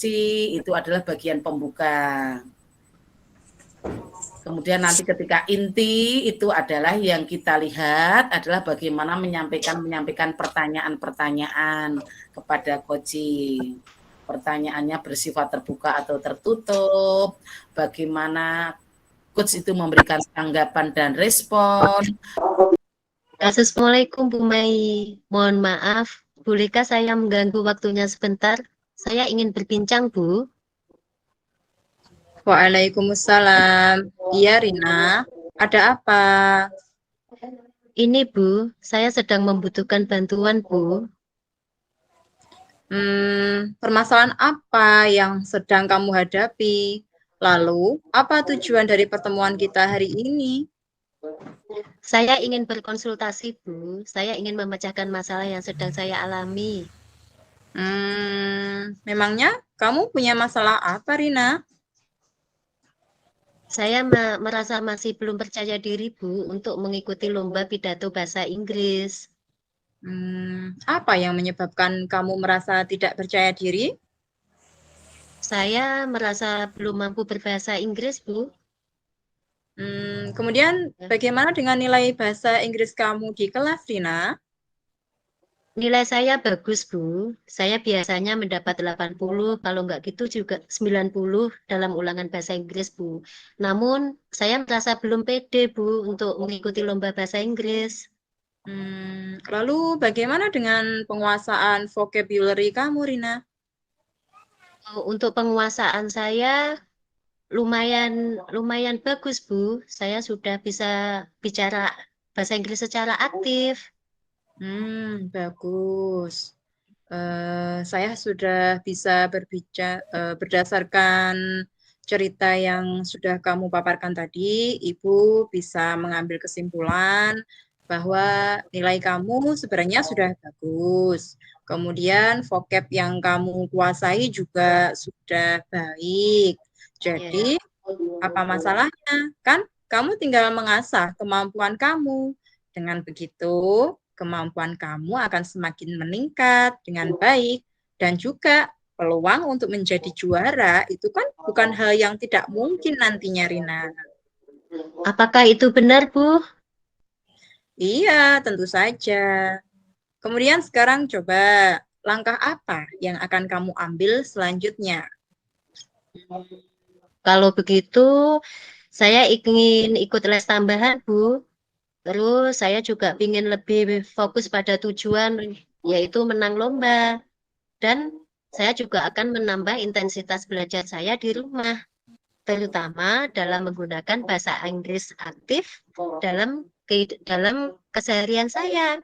koci itu adalah bagian pembuka. Kemudian nanti ketika inti itu adalah yang kita lihat adalah bagaimana menyampaikan pertanyaan-pertanyaan kepada koci. Pertanyaannya bersifat terbuka atau tertutup, bagaimana coach itu memberikan tanggapan dan respon. Assalamualaikum Bu Mai, mohon maaf, bolehkah saya mengganggu waktunya sebentar? Saya ingin berbincang Bu. Waalaikumsalam. Iya Rina, ada apa? Ini Bu, saya sedang membutuhkan bantuan Bu. Permasalahan apa yang sedang kamu hadapi? Lalu, apa tujuan dari pertemuan kita hari ini? Saya ingin berkonsultasi Bu, saya ingin memecahkan masalah yang sedang saya alami. Memangnya kamu punya masalah apa, Rina? Saya merasa masih belum percaya diri Bu untuk mengikuti lomba pidato bahasa Inggris. Apa yang menyebabkan kamu merasa tidak percaya diri? Saya merasa belum mampu berbahasa Inggris Bu. Kemudian bagaimana dengan nilai bahasa Inggris kamu di kelas, Rina? Nilai saya bagus, Bu. Saya biasanya mendapat 80, kalau nggak gitu juga 90 dalam ulangan bahasa Inggris, Bu. Namun, saya merasa belum pede, Bu, untuk mengikuti lomba bahasa Inggris. Lalu bagaimana dengan penguasaan vocabulary kamu, Rina? Untuk penguasaan saya lumayan bagus, Bu. Saya sudah bisa bicara bahasa Inggris secara aktif. Bagus. Saya sudah bisa berbicara berdasarkan cerita yang sudah kamu paparkan tadi, Ibu bisa mengambil kesimpulan bahwa nilai kamu sebenarnya sudah bagus. Kemudian vocab yang kamu kuasai juga sudah baik. Jadi, apa masalahnya? Kan kamu tinggal mengasah kemampuan kamu. Dengan begitu, kemampuan kamu akan semakin meningkat dengan baik dan juga peluang untuk menjadi juara itu kan bukan hal yang tidak mungkin nantinya, Rina. Apakah itu benar, Bu? Iya, tentu saja. Kemudian sekarang coba langkah apa yang akan kamu ambil selanjutnya? Kalau begitu, saya ingin ikut les tambahan, Bu. Terus saya juga ingin lebih fokus pada tujuan, yaitu menang lomba. Dan saya juga akan menambah intensitas belajar saya di rumah, terutama dalam menggunakan bahasa Inggris aktif dalam keseharian saya.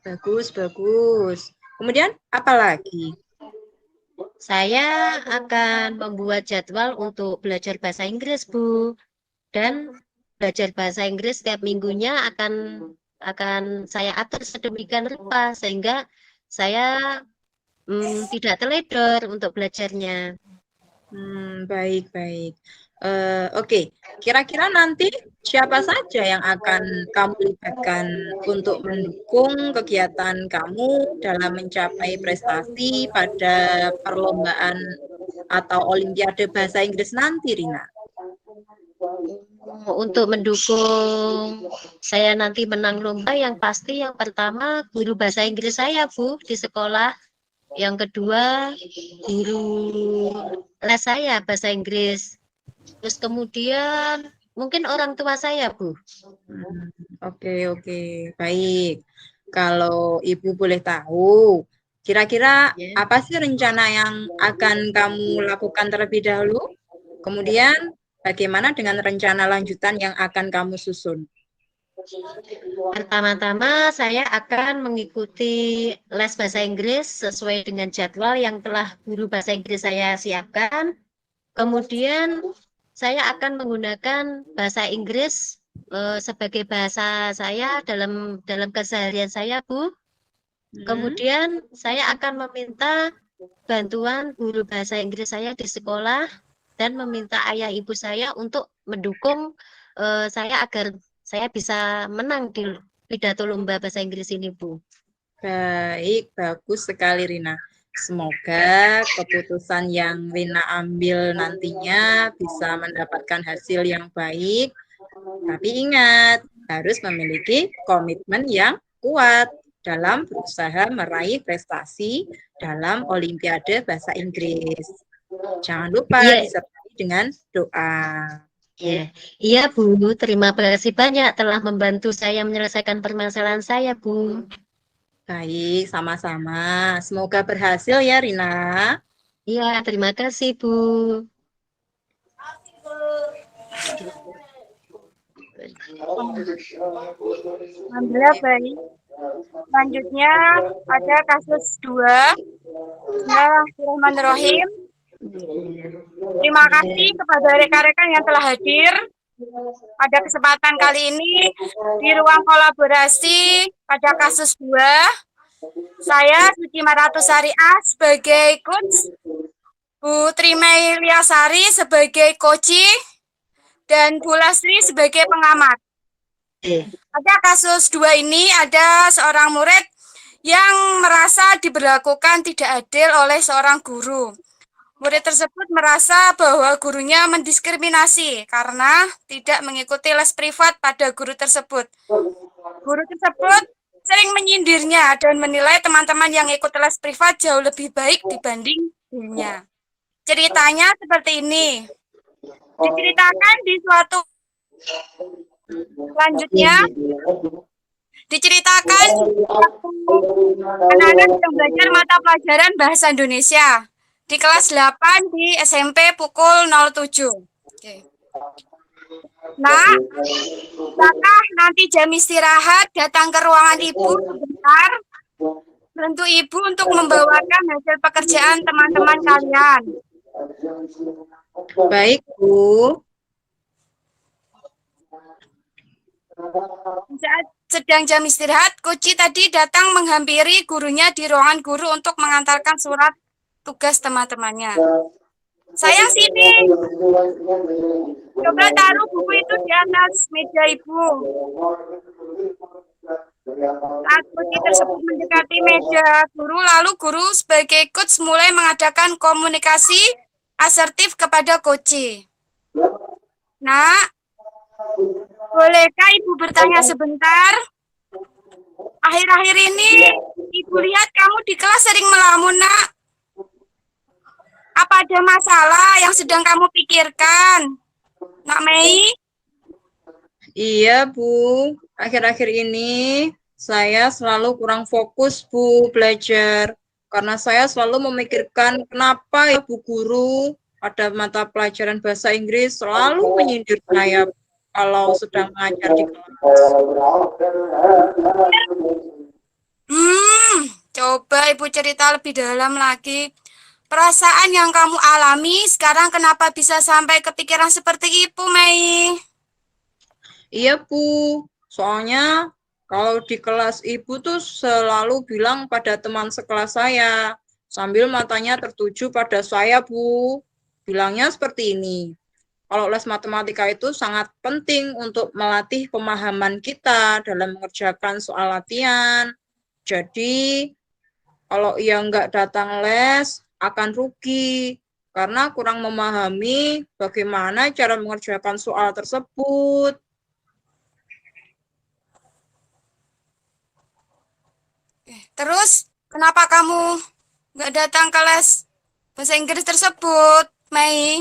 Bagus, bagus. Kemudian apa lagi? Saya akan membuat jadwal untuk belajar bahasa Inggris, Bu. Dan belajar bahasa Inggris setiap minggunya akan saya atur sedemikian rupa sehingga saya tidak teledor untuk belajarnya. Baik, baik. Oke, kira-kira nanti siapa saja yang akan kamu libatkan untuk mendukung kegiatan kamu dalam mencapai prestasi pada perlombaan atau Olimpiade Bahasa Inggris nanti, Rina? Untuk mendukung saya nanti menang lomba, yang pasti yang pertama guru bahasa Inggris saya, Bu, di sekolah. Yang kedua guru les saya bahasa Inggris. Terus kemudian mungkin orang tua saya, Bu. Oke, oke, baik. Kalau Ibu boleh tahu, kira-kira apa sih rencana yang akan kamu lakukan terlebih dahulu? Kemudian, bagaimana dengan rencana lanjutan yang akan kamu susun? Pertama-tama saya akan mengikuti les bahasa Inggris sesuai dengan jadwal yang telah guru bahasa Inggris saya siapkan. Kemudian saya akan menggunakan bahasa Inggris sebagai bahasa saya dalam keseharian saya, Bu. Kemudian saya akan meminta bantuan guru bahasa Inggris saya di sekolah dan meminta ayah ibu saya untuk mendukung saya agar saya bisa menang di pidato lomba bahasa Inggris ini, Bu. Baik, bagus sekali, Rina. Semoga keputusan yang Rina ambil nantinya bisa mendapatkan hasil yang baik. Tapi ingat, harus memiliki komitmen yang kuat dalam berusaha meraih prestasi dalam Olimpiade Bahasa Inggris. Jangan lupa Iya, disertai dengan doa. iya, iya Bu. Terima kasih banyak telah membantu saya menyelesaikan permasalahan saya, Bu. Baik, sama-sama. Semoga berhasil ya, Rina. Iya, terima kasih, Bu. Alhamdulillah baik. Selanjutnya ada kasus 2. Bismillahirrahmanirrahim. Terima kasih kepada rekan-rekan yang telah hadir pada kesempatan kali ini di ruang kolaborasi pada kasus 2. Saya Suci Maratusari A sebagai coach, Bu Trimei Liasari sebagai coach, dan Bu Lasri sebagai pengamat. Pada kasus 2 ini ada seorang murid yang merasa diberlakukan tidak adil oleh seorang guru. Murid tersebut merasa bahwa gurunya mendiskriminasi karena tidak mengikuti les privat pada guru tersebut. Guru tersebut sering menyindirnya dan menilai teman-teman yang ikut les privat jauh lebih baik dibanding dirinya. Ceritanya seperti ini. Diceritakan di suatu selanjutnya diceritakan anak-anak yang belajar mata pelajaran bahasa Indonesia di kelas 8 di SMP pukul 07. Oke. Nah, apakah nanti jam istirahat datang ke ruangan ibu sebentar? Bantu ibu untuk membawakan hasil pekerjaan teman-teman kalian. Baik, Bu. Saat sedang jam istirahat, Koci tadi datang menghampiri gurunya di ruangan guru untuk mengantarkan surat tugas teman-temannya. Sayang sini, coba taruh buku itu di atas meja ibu. Saat Koci tersebut mendekati meja guru, lalu guru sebagai coach mulai mengadakan komunikasi asertif kepada Koci. Nak, bolehkah ibu bertanya sebentar? Akhir-akhir ini, ibu lihat kamu di kelas sering melamun, nak. Apa ada masalah yang sedang kamu pikirkan, Nak Mei? Iya, Bu. Akhir-akhir ini saya selalu kurang fokus, Bu, belajar. Karena saya selalu memikirkan kenapa ya Bu Guru pada mata pelajaran bahasa Inggris selalu menyindir saya kalau sedang mengajar di kelas. Coba ibu cerita lebih dalam lagi. Perasaan yang kamu alami sekarang kenapa bisa sampai kepikiran seperti itu, Mei? Iya, Bu. Soalnya kalau di kelas Ibu tuh selalu bilang pada teman sekelas saya, sambil matanya tertuju pada saya, Bu. Bilangnya seperti ini. Kalau les matematika itu sangat penting untuk melatih pemahaman kita dalam mengerjakan soal latihan. Jadi, kalau ia nggak datang les, akan rugi karena kurang memahami bagaimana cara mengerjakan soal tersebut. Terus, kenapa kamu nggak datang ke les bahasa Inggris tersebut, Mei?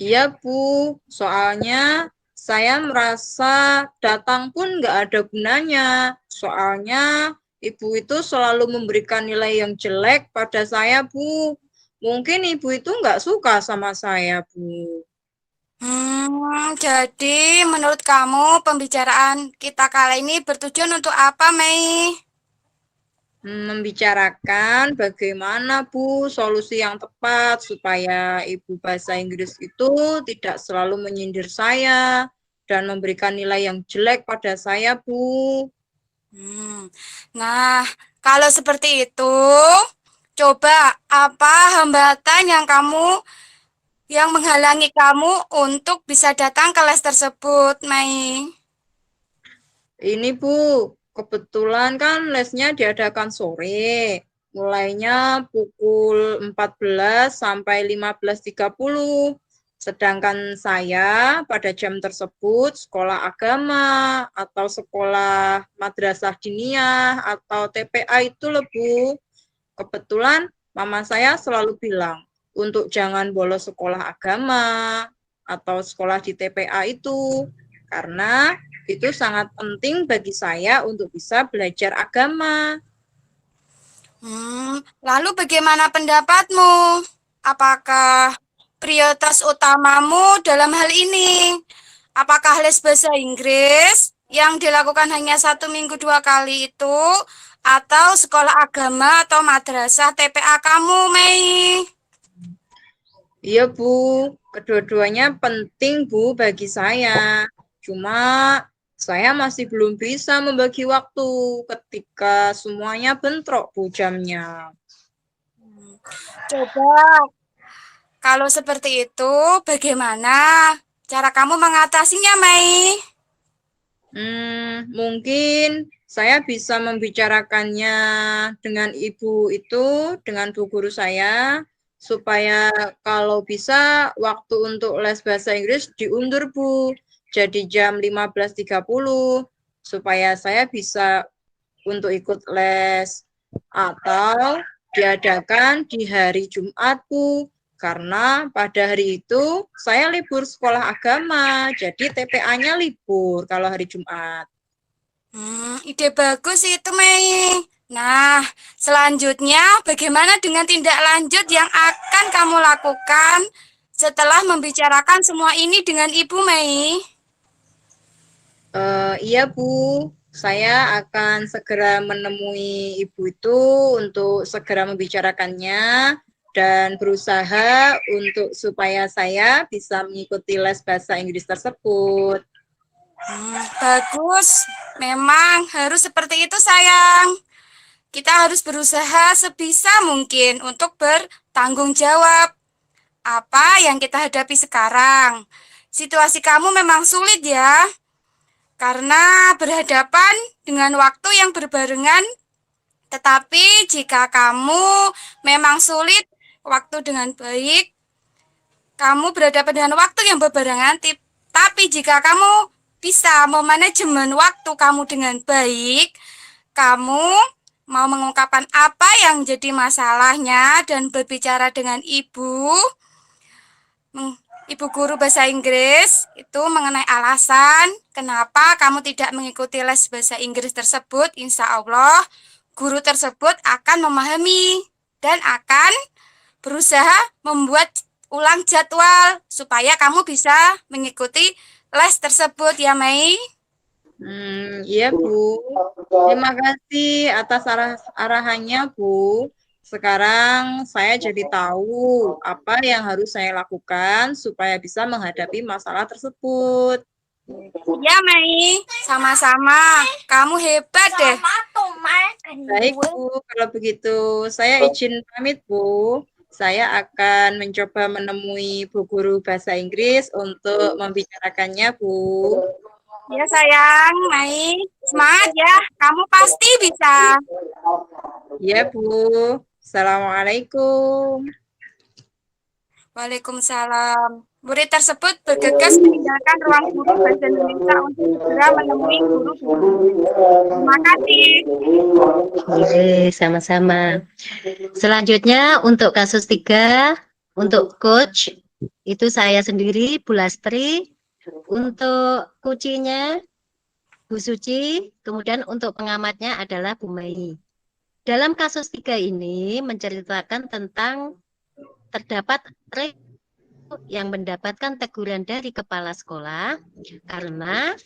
Iya, Bu. Soalnya saya merasa datang pun nggak ada gunanya. Soalnya Ibu itu selalu memberikan nilai yang jelek pada saya, Bu. Mungkin Ibu itu nggak suka sama saya, Bu. Jadi menurut kamu pembicaraan kita kali ini bertujuan untuk apa, Mei? Membicarakan bagaimana, Bu, solusi yang tepat supaya Ibu bahasa Inggris itu tidak selalu menyindir saya dan memberikan nilai yang jelek pada saya, Bu. Nah, kalau seperti itu, coba apa hambatan yang menghalangi kamu untuk bisa datang ke les tersebut, Mei? Ini, Bu, kebetulan kan lesnya diadakan sore. mulainya pukul 14 sampai 15.30. Sedangkan saya pada jam tersebut sekolah agama atau sekolah madrasah diniyah atau TPA itu Bu. Kebetulan mama saya selalu bilang untuk jangan bolos sekolah agama atau sekolah di TPA itu karena itu sangat penting bagi saya untuk bisa belajar agama. Lalu bagaimana pendapatmu? Apakah prioritas utamamu dalam hal ini? Apakah les bahasa Inggris yang dilakukan hanya 1 minggu 2 kali itu, atau sekolah agama atau madrasah TPA kamu, Mei? Iya Bu, kedua-duanya penting Bu bagi saya. Cuma saya masih belum bisa membagi waktu ketika semuanya bentrok Bu jamnya. Coba, kalau seperti itu, bagaimana cara kamu mengatasinya, Mei? Mungkin saya bisa membicarakannya dengan ibu itu, dengan bu guru saya, supaya kalau bisa waktu untuk les bahasa Inggris diundur Bu, jadi jam 15.30, supaya saya bisa untuk ikut les, atau diadakan di hari Jumat Bu, karena pada hari itu saya libur sekolah agama, jadi TPA-nya libur kalau hari Jumat. Ide bagus itu, Mei. Nah, selanjutnya bagaimana dengan tindak lanjut yang akan kamu lakukan setelah membicarakan semua ini dengan Ibu, Mei? Iya Bu, saya akan segera menemui ibu itu untuk segera membicarakannya dan berusaha untuk supaya saya bisa mengikuti les bahasa Inggris tersebut. Bagus, memang harus seperti itu, sayang. Kita harus berusaha sebisa mungkin untuk bertanggung jawab. Apa yang kita hadapi sekarang? Situasi kamu memang sulit ya, karena berhadapan dengan waktu yang berbarengan. Tetapi jika kamu memang sulit waktu dengan baik, kamu berhadapan dengan waktu yang berbarengan, tapi jika kamu bisa memanajemen waktu kamu dengan baik, kamu mau mengungkapkan apa yang jadi masalahnya dan berbicara dengan ibu guru bahasa Inggris itu mengenai alasan kenapa kamu tidak mengikuti les bahasa Inggris tersebut. Insya Allah guru tersebut akan memahami dan akan berusaha membuat ulang jadwal supaya kamu bisa mengikuti les tersebut ya, Mei. Iya Bu, terima kasih atas arahannya Bu. Sekarang saya jadi tahu apa yang harus saya lakukan supaya bisa menghadapi masalah tersebut. Ya, Mei, sama-sama. Kamu hebat deh. Baik Bu, kalau begitu saya izin pamit Bu. Saya akan mencoba menemui bu guru bahasa Inggris untuk membicarakannya Bu. Ya sayang, Mei. Semangat ya, kamu pasti bisa. Ya Bu. Assalamualaikum. Waalaikumsalam. Murid tersebut bergegas meninggalkan ruang guru bahasa Indonesia untuk segera menemui guru. Terima kasih. Sama-sama. Selanjutnya untuk kasus 3, untuk coach, itu saya sendiri, Bu Lastri. Untuk kucinya, Bu Suci. Kemudian untuk pengamatnya adalah Bu Mei. Dalam kasus 3 ini menceritakan tentang terdapat yang mendapatkan teguran dari kepala sekolah karena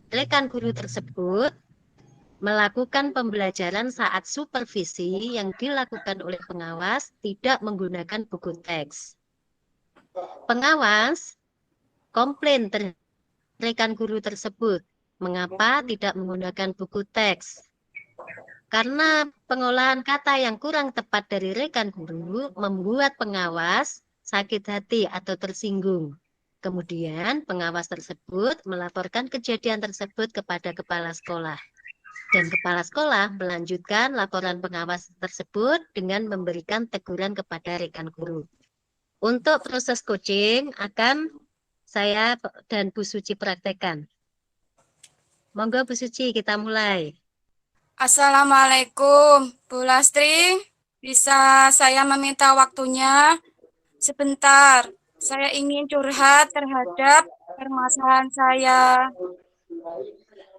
rekan guru tersebut melakukan pembelajaran saat supervisi yang dilakukan oleh pengawas tidak menggunakan buku teks. Pengawas komplain rekan guru tersebut mengapa tidak menggunakan buku teks. Karena pengolahan kata yang kurang tepat dari rekan guru membuat pengawas sakit hati atau tersinggung. Kemudian pengawas tersebut melaporkan kejadian tersebut kepada kepala sekolah. dan kepala sekolah melanjutkan laporan pengawas tersebut dengan memberikan teguran kepada rekan guru. Untuk proses coaching akan saya dan Bu Suci praktekkan. Monggo Bu Suci, kita mulai. Assalamualaikum, Bu Lastri. Bisa saya meminta waktunya sebentar? Saya ingin curhat terhadap permasalahan saya.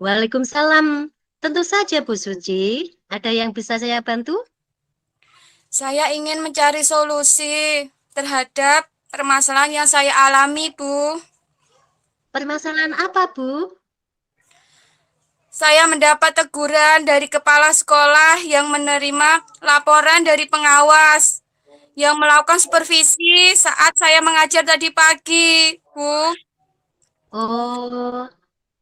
Waalaikumsalam. Tentu saja Bu Suci. Ada yang bisa saya bantu? Saya ingin mencari solusi terhadap permasalahan yang saya alami, Bu. Permasalahan apa, Bu? Saya mendapat teguran dari kepala sekolah yang menerima laporan dari pengawas yang melakukan supervisi saat saya mengajar tadi pagi, Bu. Oh,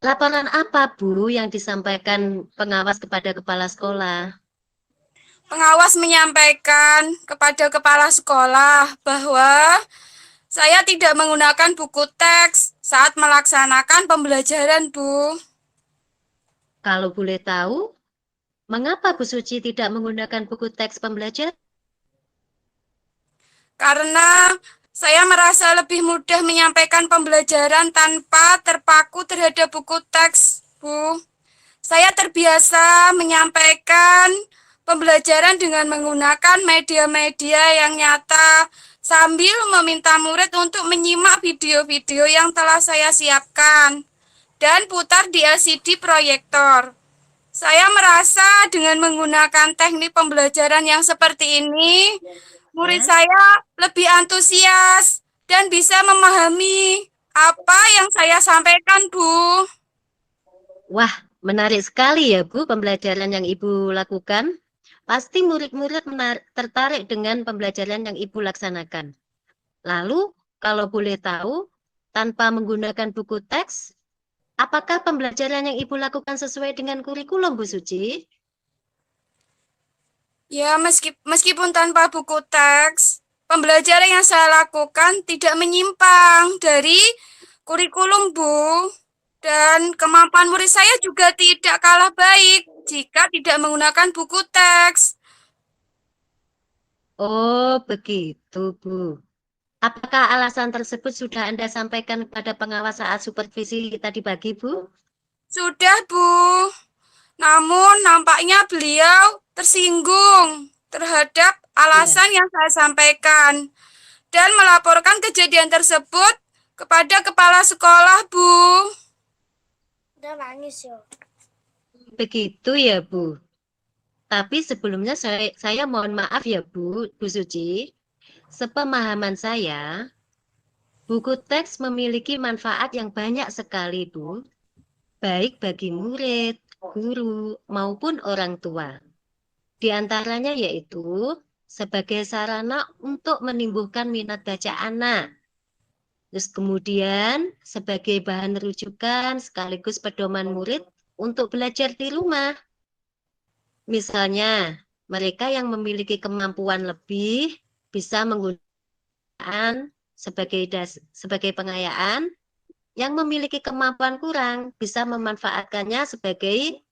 laporan apa, Bu, yang disampaikan pengawas kepada kepala sekolah? Pengawas menyampaikan kepada kepala sekolah bahwa saya tidak menggunakan buku teks saat melaksanakan pembelajaran, Bu. Kalau boleh tahu, mengapa Bu Suci tidak menggunakan buku teks pembelajaran? Karena saya merasa lebih mudah menyampaikan pembelajaran tanpa terpaku terhadap buku teks, Bu. Saya terbiasa menyampaikan pembelajaran dengan menggunakan media-media yang nyata sambil meminta murid untuk menyimak video-video yang telah saya siapkan dan putar di LCD proyektor. Saya merasa dengan menggunakan teknik pembelajaran yang seperti ini, murid saya lebih antusias dan bisa memahami apa yang saya sampaikan, Bu. Wah, menarik sekali ya, Bu, pembelajaran yang Ibu lakukan. Pasti murid-murid tertarik dengan pembelajaran yang Ibu laksanakan. Lalu, kalau boleh tahu, tanpa menggunakan buku teks, apakah pembelajaran yang Ibu lakukan sesuai dengan kurikulum, Bu Suci? Ya, meskipun tanpa buku teks, pembelajaran yang saya lakukan tidak menyimpang dari kurikulum, Bu. Dan kemampuan murid saya juga tidak kalah baik jika tidak menggunakan buku teks. Oh, begitu, Bu. Apakah alasan tersebut sudah Anda sampaikan kepada pengawas saat supervisi tadi pagi, Bu? Sudah, Bu. Namun nampaknya beliau tersinggung terhadap alasan yang saya sampaikan dan melaporkan kejadian tersebut kepada kepala sekolah, Bu. Udah nangis ya. Begitu ya, Bu. Tapi sebelumnya saya mohon maaf ya, Bu Suci. Sepemahaman saya, buku teks memiliki manfaat yang banyak sekali, Bu. Baik bagi murid, guru, maupun orang tua. Di antaranya yaitu sebagai sarana untuk menumbuhkan minat baca anak. Terus kemudian sebagai bahan rujukan sekaligus pedoman murid untuk belajar di rumah. Misalnya, mereka yang memiliki kemampuan lebih bisa menggunakan sebagai pengayaan, yang memiliki kemampuan kurang bisa memanfaatkannya sebagai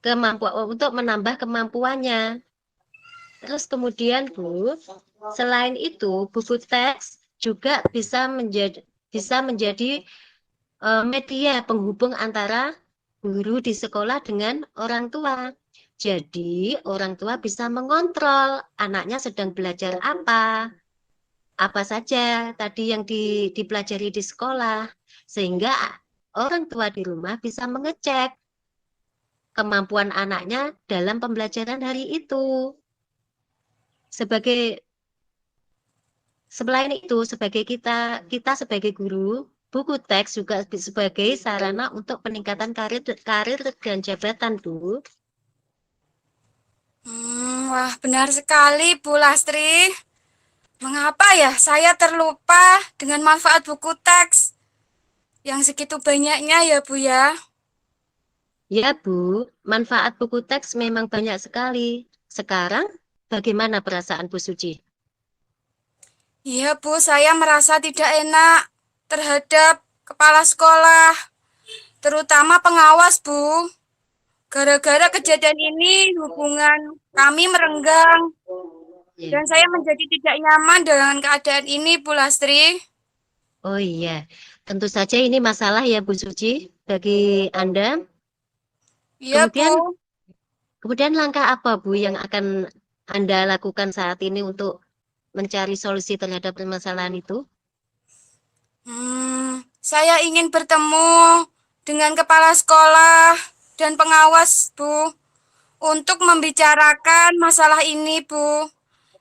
kemampuan untuk menambah kemampuannya. Terus kemudian, Bu, selain itu buku teks juga bisa menjadi media penghubung antara guru di sekolah dengan orang tua. Jadi, orang tua bisa mengontrol anaknya sedang belajar apa saja tadi yang dipelajari di sekolah, sehingga orang tua di rumah bisa mengecek kemampuan anaknya dalam pembelajaran hari itu. Selain itu, kita sebagai guru, buku teks juga sebagai sarana untuk peningkatan karir dan jabatan, Bu. Wah, benar sekali, Bu Lastri. Mengapa ya saya terlupa dengan manfaat buku teks yang segitu banyaknya ya, Bu ya? Ya, Bu, manfaat buku teks memang banyak sekali. Sekarang, bagaimana perasaan Bu Suci? Iya, Bu, saya merasa tidak enak terhadap kepala sekolah, terutama pengawas, Bu. Gara-gara kejadian ini hubungan kami merenggang dan saya menjadi tidak nyaman dengan keadaan ini, Bu Lastri. Oh iya, tentu saja ini masalah ya Bu Suci bagi Anda. Iya, Kemudian Bu. Kemudian langkah apa Bu yang akan Anda lakukan saat ini untuk mencari solusi terhadap permasalahan itu? Saya ingin bertemu dengan kepala sekolah dan pengawas, Bu, untuk membicarakan masalah ini, Bu.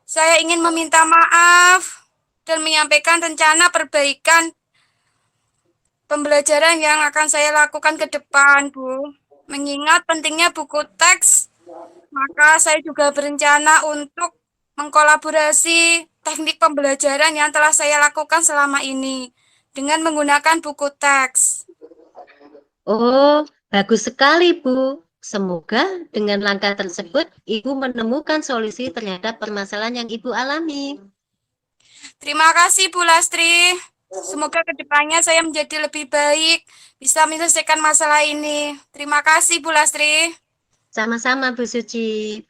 Saya ingin meminta maaf dan menyampaikan rencana perbaikan pembelajaran yang akan saya lakukan ke depan, Bu. Mengingat pentingnya buku teks, maka saya juga berencana untuk mengkolaborasi teknik pembelajaran yang telah saya lakukan selama ini dengan menggunakan buku teks. Oh, bagus sekali Bu. Semoga dengan langkah tersebut Ibu menemukan solusi terhadap permasalahan yang Ibu alami. Terima kasih, Bu Lastri. Semoga kedepannya saya menjadi lebih baik, bisa menyelesaikan masalah ini. Terima kasih, Bu Lastri. Sama-sama Bu Suci.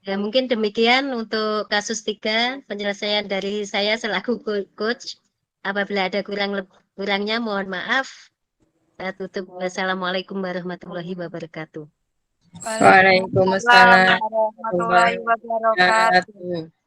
Ya, mungkin demikian untuk kasus 3 penyelesaian dari saya selaku coach. Apabila ada kurangnya mohon maaf. Saya tutup. Wassalamualaikum warahmatullahi wabarakatuh. Waalaikumsalam warahmatullahi wabarakatuh. wabarakatuh.